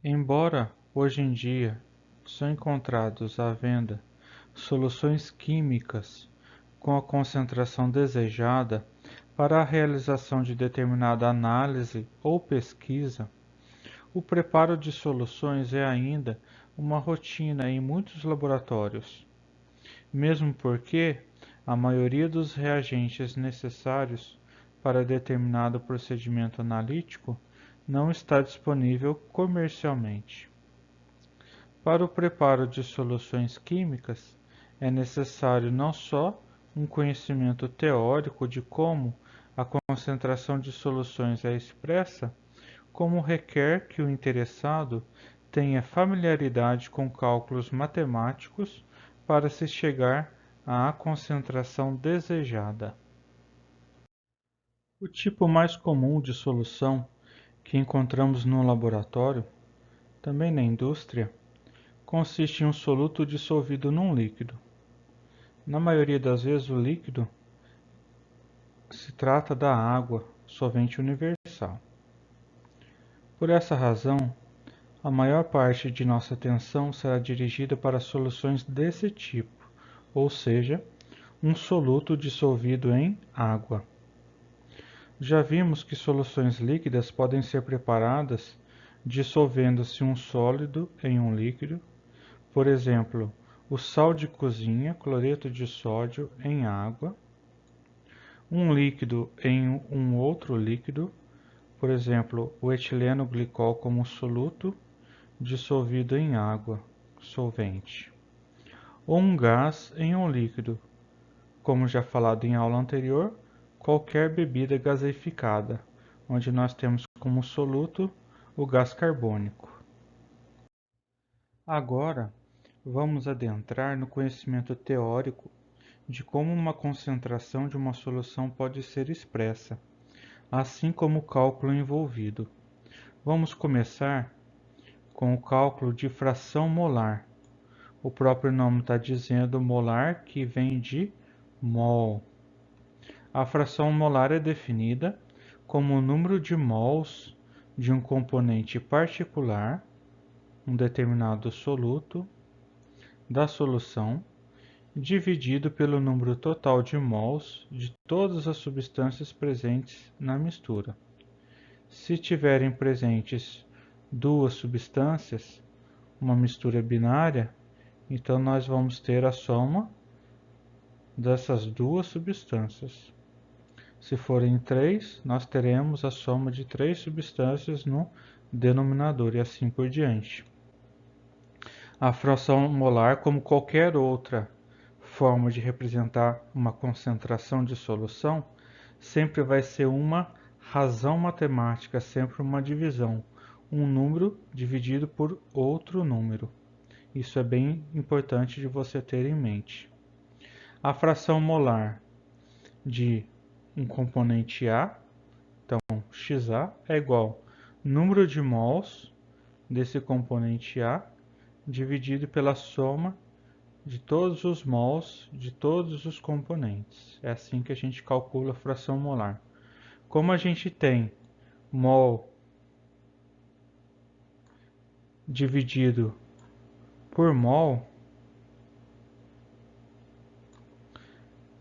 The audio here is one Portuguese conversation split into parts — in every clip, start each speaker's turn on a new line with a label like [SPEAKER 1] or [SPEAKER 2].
[SPEAKER 1] Embora hoje em dia são encontrados à venda soluções químicas com a concentração desejada para a realização de determinada análise ou pesquisa, o preparo de soluções é ainda uma rotina em muitos laboratórios, mesmo porque a maioria dos reagentes necessários para determinado procedimento analítico não está disponível comercialmente. Para o preparo de soluções químicas, é necessário não só um conhecimento teórico de como a concentração de soluções é expressa, como requer que o interessado tenha familiaridade com cálculos matemáticos para se chegar à concentração desejada. O tipo mais comum de solução que encontramos no laboratório, também na indústria, consiste em um soluto dissolvido num líquido. Na maioria das vezes, o líquido se trata da água, solvente universal. Por essa razão, a maior parte de nossa atenção será dirigida para soluções desse tipo, ou seja, um soluto dissolvido em água. Já vimos que soluções líquidas podem ser preparadas dissolvendo-se um sólido em um líquido, por exemplo, o sal de cozinha, cloreto de sódio em água, um líquido em um outro líquido, por exemplo, o etileno glicol como soluto dissolvido em água, solvente, ou um gás em um líquido, como já falado em aula anterior, qualquer bebida gaseificada, onde nós temos como soluto o gás carbônico. Agora, vamos adentrar no conhecimento teórico de como uma concentração de uma solução pode ser expressa, assim como o cálculo envolvido. Vamos começar com o cálculo de fração molar. O próprio nome está dizendo molar, que vem de mol. A fração molar é definida como o número de mols de um componente particular, um determinado soluto, da solução, dividido pelo número total de mols de todas as substâncias presentes na mistura. Se tiverem presentes duas substâncias, uma mistura binária, então nós vamos ter a soma dessas duas substâncias. Se forem três, nós teremos a soma de três substâncias no denominador e assim por diante. A fração molar, como qualquer outra forma de representar uma concentração de solução, sempre vai ser uma razão matemática, sempre uma divisão, um número dividido por outro número. Isso é bem importante de você ter em mente. A fração molar de um componente A, então XA, é igual ao número de mols desse componente A dividido pela soma de todos os mols de todos os componentes. É assim que a gente calcula a fração molar. Como a gente tem mol dividido por mol,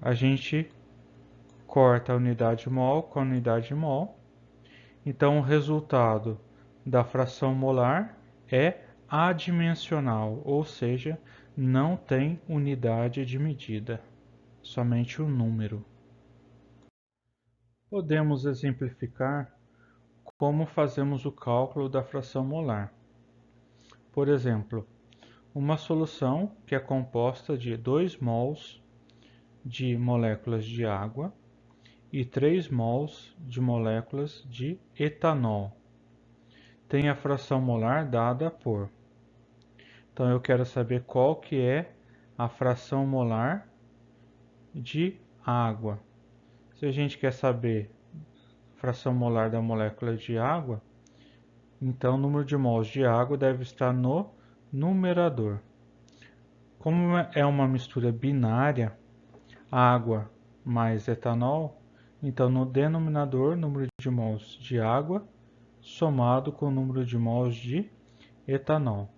[SPEAKER 1] a gente corta a unidade mol com a unidade mol. Então, o resultado da fração molar é adimensional, ou seja, não tem unidade de medida, somente um número. Podemos exemplificar como fazemos o cálculo da fração molar. Por exemplo, uma solução que é composta de 2 mols de moléculas de água e 3 mols de moléculas de etanol. Tem a fração molar dada por. Então eu quero saber qual que é a fração molar de água. Se a gente quer saber a fração molar da molécula de água, então o número de mols de água deve estar no numerador. Como é uma mistura binária, água mais etanol, então no denominador, número de mols de água somado com o número de mols de etanol.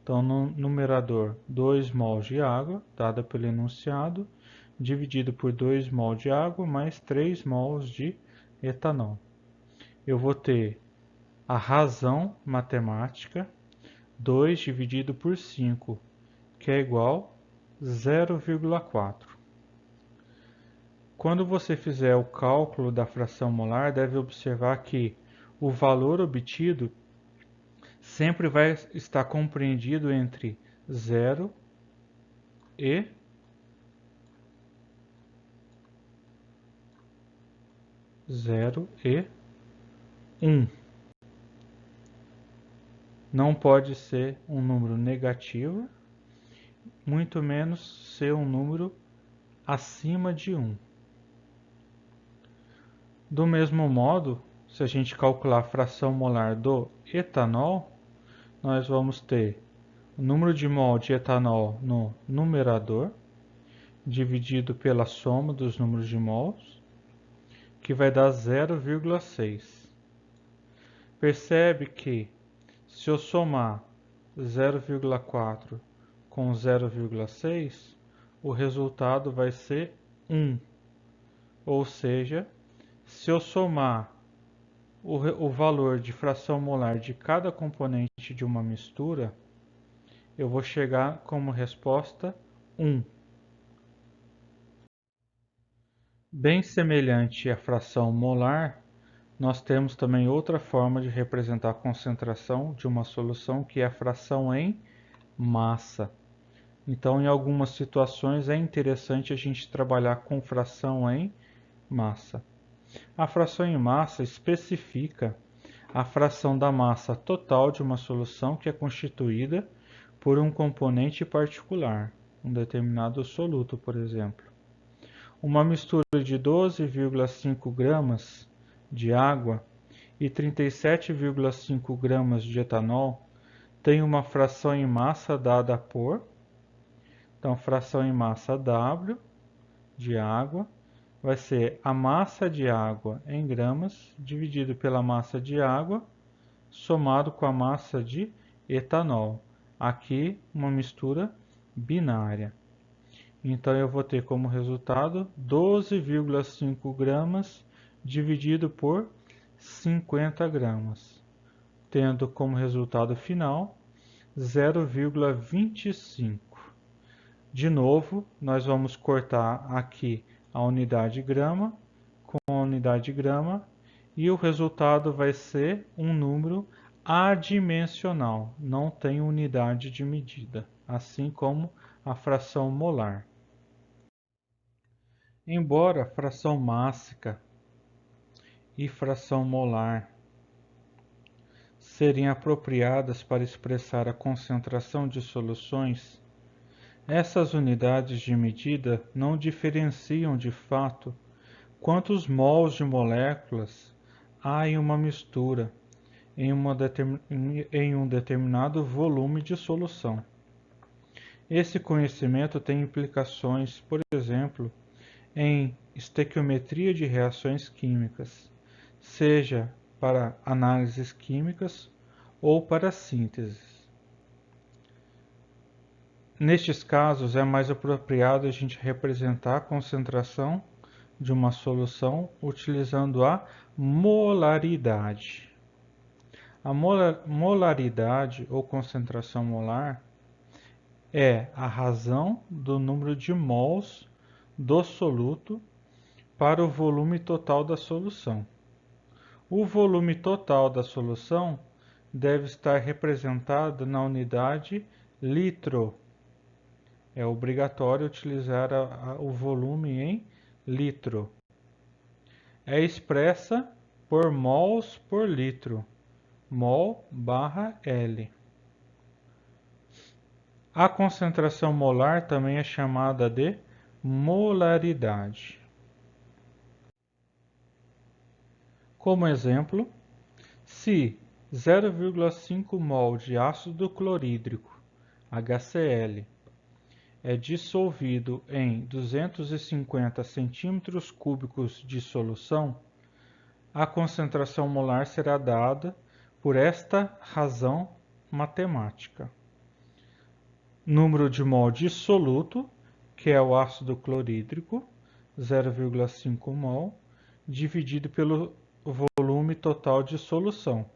[SPEAKER 1] Então, no numerador, 2 mol de água, dada pelo enunciado, dividido por 2 mol de água mais 3 mols de etanol. Eu vou ter a razão matemática, 2 dividido por 5, que é igual a 0,4. Quando você fizer o cálculo da fração molar, deve observar que o valor obtido sempre vai estar compreendido entre 0 e 1. Não pode ser um número negativo, muito menos ser um número acima de 1. Do mesmo modo, se a gente calcular a fração molar do etanol, nós vamos ter o número de mol de etanol no numerador, dividido pela soma dos números de mols, que vai dar 0,6. Percebe que se eu somar 0,4 com 0,6, o resultado vai ser 1. Ou seja, se eu somar o valor de fração molar de cada componente de uma mistura, eu vou chegar como resposta 1. Bem semelhante à fração molar, nós temos também outra forma de representar a concentração de uma solução, que é a fração em massa. Então, em algumas situações é interessante a gente trabalhar com fração em massa. A fração em massa especifica a fração da massa total de uma solução que é constituída por um componente particular, um determinado soluto, por exemplo. Uma mistura de 12,5 gramas de água e 37,5 gramas de etanol tem uma fração em massa dada por, então, fração em massa W de água vai ser a massa de água em gramas dividido pela massa de água somado com a massa de etanol. Aqui uma mistura binária. Então eu vou ter como resultado 12,5 gramas dividido por 50 gramas, tendo como resultado final 0,25. De novo, nós vamos cortar aqui a unidade grama com a unidade grama e o resultado vai ser um número adimensional, não tem unidade de medida, assim como a fração molar. Embora fração mássica e fração molar serem apropriadas para expressar a concentração de soluções, essas unidades de medida não diferenciam de fato quantos mols de moléculas há em uma mistura em um determinado volume de solução. Esse conhecimento tem implicações, por exemplo, em estequiometria de reações químicas, seja para análises químicas ou para sínteses. Nestes casos, é mais apropriado a gente representar a concentração de uma solução utilizando a molaridade. A molaridade ou concentração molar é a razão do número de mols do soluto para o volume total da solução. O volume total da solução deve estar representado na unidade litro. É obrigatório utilizar o volume em litro. É expressa por mols por litro, mol/L. A concentração molar também é chamada de molaridade. Como exemplo, se 0,5 mol de ácido clorídrico, HCl, é dissolvido em 250 centímetros cúbicos de solução, a concentração molar será dada por esta razão matemática. Número de mol de soluto, que é o ácido clorídrico, 0,5 mol, dividido pelo volume total de solução.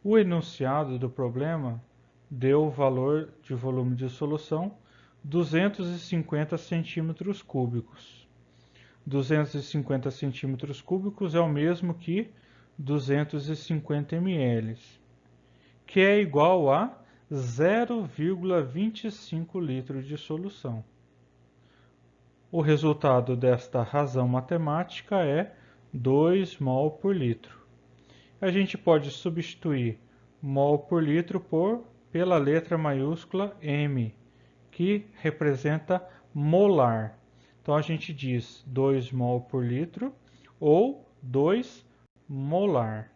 [SPEAKER 1] O enunciado do problema deu o valor de volume de solução 250 centímetros cúbicos. 250 centímetros cúbicos é o mesmo que 250 ml, que é igual a 0,25 litros de solução. O resultado desta razão matemática é 2 mol por litro. A gente pode substituir mol por litro pela letra maiúscula M, que representa molar. Então a gente diz 2 mol por litro ou 2 molar.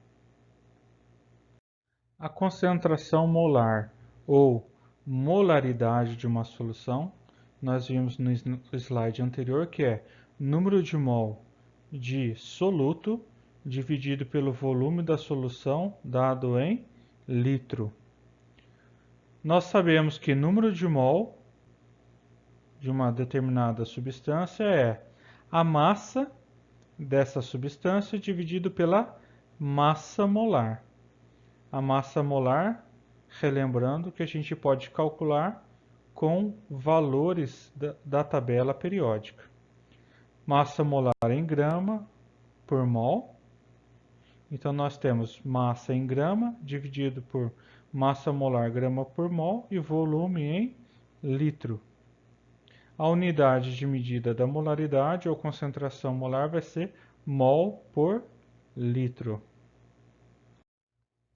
[SPEAKER 1] A concentração molar ou molaridade de uma solução, nós vimos no slide anterior, que é número de mol de soluto dividido pelo volume da solução dado em litro. Nós sabemos que número de mol de uma determinada substância é a massa dessa substância dividido pela massa molar. A massa molar, relembrando que a gente pode calcular com valores da tabela periódica. Massa molar em grama por mol. Então nós temos massa em grama dividido por massa molar grama por mol e volume em litro. A unidade de medida da molaridade ou concentração molar vai ser mol por litro.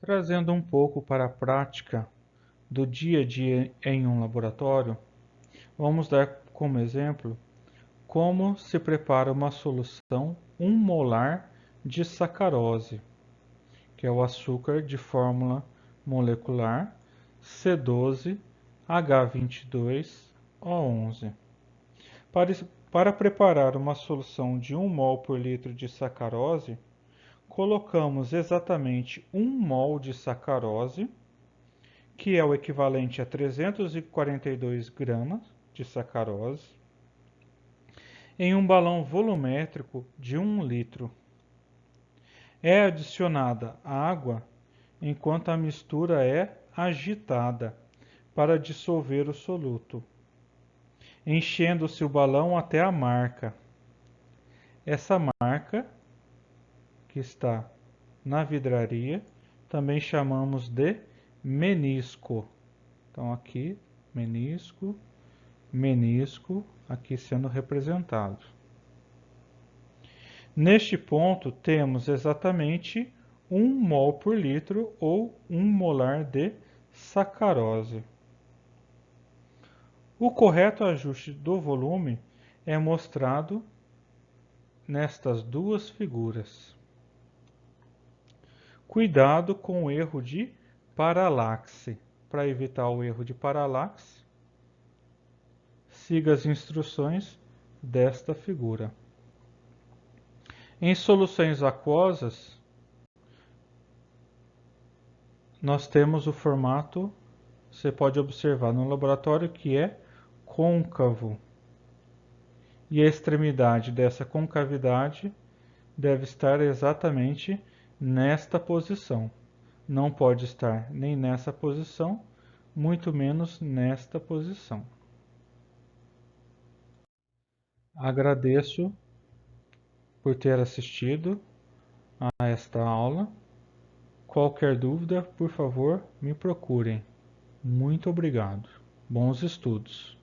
[SPEAKER 1] Trazendo um pouco para a prática do dia a dia em um laboratório, vamos dar como exemplo como se prepara uma solução 1 molar de sacarose, que é o açúcar de fórmula molecular C12H22O11. Para preparar uma solução de 1 mol por litro de sacarose, colocamos exatamente 1 mol de sacarose, que é o equivalente a 342 gramas de sacarose, em um balão volumétrico de 1 litro. É adicionada água enquanto a mistura é agitada para dissolver o soluto, enchendo-se o balão até a marca. Essa marca, que está na vidraria, também chamamos de menisco. Então aqui, menisco, menisco, aqui sendo representado. Neste ponto temos exatamente 1 mol por litro ou 1 molar de sacarose. O correto ajuste do volume é mostrado nestas duas figuras. Cuidado com o erro de paralaxe. Para evitar o erro de paralaxe, siga as instruções desta figura. Em soluções aquosas, nós temos o formato, você pode observar no laboratório, que é côncavo. E a extremidade dessa concavidade deve estar exatamente nesta posição. Não pode estar nem nessa posição, muito menos nesta posição. Agradeço por ter assistido a esta aula. Qualquer dúvida, por favor, me procurem. Muito obrigado. Bons estudos.